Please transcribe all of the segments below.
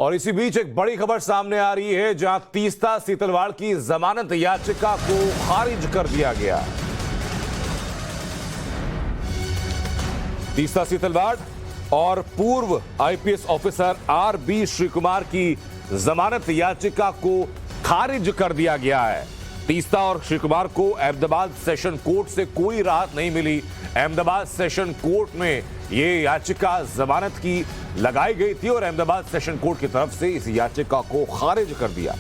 और इसी बीच एक बड़ी खबर सामने आ रही है, जहां तीस्ता सीतलवाड़ की जमानत याचिका को खारिज कर दिया गया। तीस्ता सीतलवाड़ और पूर्व आईपीएस ऑफिसर आरबी श्रीकुमार की जमानत याचिका को खारिज कर दिया गया है। तीस्ता और श्रीकुमार को अहमदाबाद सेशन कोर्ट से कोई राहत नहीं मिली। अहमदाबाद सेशन कोर्ट में यह याचिका जमानत की लगाई गई थी और अहमदाबाद सेशन कोर्ट की तरफ से इस याचिका को खारिज कर दिया।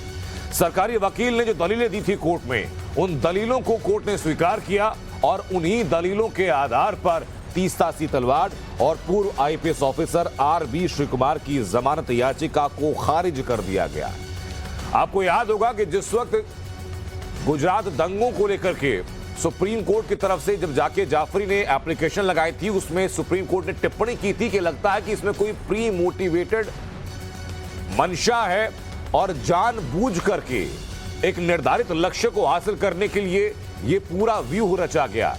सरकारी वकील ने जो दलीलें दी थी कोर्ट में, उन दलीलों को कोर्ट ने स्वीकार किया और उन्हीं दलीलों के आधार पर तीस्ता सीतलवाड़ और पूर्व आईपीएस ऑफिसर आरबी श्रीकुमार की जमानत याचिका को खारिज कर दिया गया। आपको याद होगा कि जिस वक्त गुजरात दंगों को लेकर के सुप्रीम कोर्ट की तरफ से जब जाके जाफरी ने एप्लीकेशन लगाई थी, उसमें सुप्रीम कोर्ट ने टिप्पणी की थी कि लगता है कि इसमें कोई प्री मोटिवेटेड मंशा है और जानबूझ करके एक निर्धारित लक्ष्य को हासिल करने के लिए यह पूरा व्यूह रचा गया।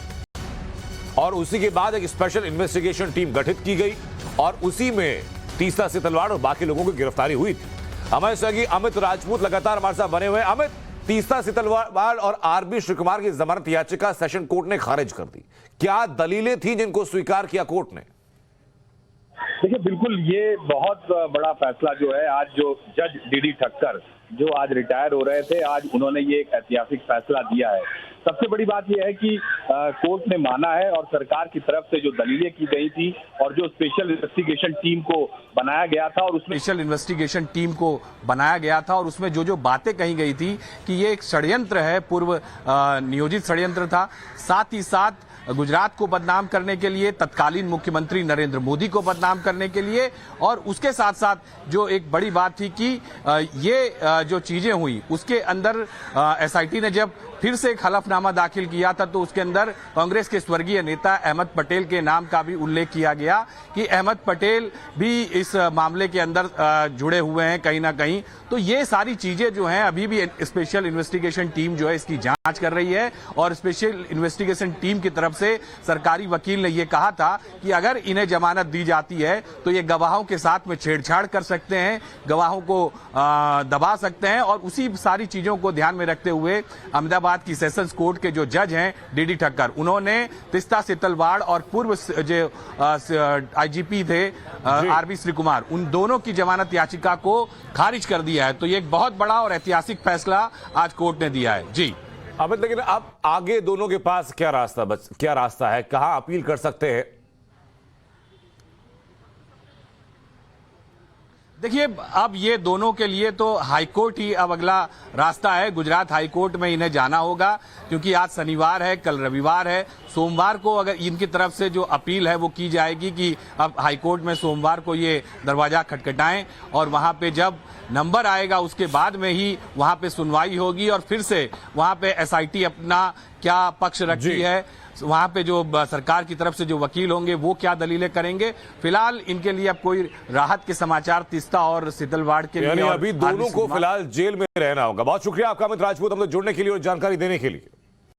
और उसी के बाद एक स्पेशल इन्वेस्टिगेशन टीम गठित की गई और उसी में तीस्ता सीतलवाड़ और बाकी लोगों की गिरफ्तारी हुई थी। हमारे सहयोगी अमित राजपूत लगातार हमारे साथ बने हुए। अमित, तीस्ता सीतलवाड़ और आरबी श्रीकुमार की जमानत याचिका सेशन कोर्ट ने खारिज कर दी, क्या दलीलें थी जिनको स्वीकार किया कोर्ट ने? देखिए, बिल्कुल ये बहुत बड़ा फैसला जो है, आज जो जज डीडी ठक्कर जो आज रिटायर हो रहे थे, आज उन्होंने ये एक ऐतिहासिक फैसला दिया है। सबसे बड़ी बात यह है कि कोर्ट ने माना है और सरकार की तरफ से जो दलीलें की गई थी और जो स्पेशल इन्वेस्टिगेशन टीम को बनाया गया था और उसमें जो बातें कही गई थी कि ये एक षड्यंत्र है, पूर्व नियोजित षड्यंत्र था, साथ ही साथ गुजरात को बदनाम करने के लिए, तत्कालीन मुख्यमंत्री नरेंद्र मोदी को बदनाम करने के लिए, और उसके साथ साथ जो एक बड़ी बात थी कि ये जो चीजें हुई उसके अंदर एसआईटी ने जब फिर से एक हलफनामा दाखिल किया था तो उसके अंदर कांग्रेस के स्वर्गीय नेता अहमद पटेल के नाम का भी उल्लेख किया गया कि अहमद पटेल भी इस मामले के अंदर जुड़े हुए हैं कहीं ना कहीं। तो ये सारी चीजें जो हैं, अभी भी स्पेशल इन्वेस्टिगेशन टीम जो है इसकी जांच कर रही है और स्पेशल इन्वेस्टिगेशन टीम की तरफ से सरकारी वकील ने यह कहा था कि अगर इन्हें जमानत दी जाती है तो ये गवाहों के साथ में छेड़छाड़ कर सकते हैं, गवाहों को दबा सकते हैं, और उसी सारी चीजों को ध्यान में रखते हुए अहमदाबाद की सेशंस कोर्ट के जो जज हैं डीडी ठक्कर, उन्होंने तीस्ता सीतलवाड़ और पूर्व जो आईजीपी थे आरबी श्रीकुमार, उन दोनों की जमानत याचिका को खारिज कर दिया है। तो ये एक बहुत बड़ा और ऐतिहासिक फैसला आज कोर्ट ने दिया है। जी अमित, लेकिन अब आगे दोनों के पास क्या रास्ता है, कहां अपील कर सकते हैं? देखिए, अब ये दोनों के लिए तो हाईकोर्ट ही अब अगला रास्ता है। गुजरात हाईकोर्ट में इन्हें जाना होगा क्योंकि आज शनिवार है, कल रविवार है। सोमवार को अगर इनकी तरफ से जो अपील है वो की जाएगी कि अब हाईकोर्ट में सोमवार को ये दरवाजा खटखटाएं और वहां पे जब नंबर आएगा उसके बाद में ही वहां पे सुनवाई होगी और फिर से वहां पे एसआईटी अपना क्या पक्ष रखती है, वहां पे जो सरकार की तरफ से जो वकील होंगे वो क्या दलीलें करेंगे। फिलहाल इनके लिए अब कोई राहत के समाचार तीस्ता और सीतलवाड़ के लिए अभी दोनों को फिलहाल जेल में रहना होगा। बहुत शुक्रिया आपका अमित राजपूत, हम लोग जुड़ने के लिए और जानकारी देने के लिए।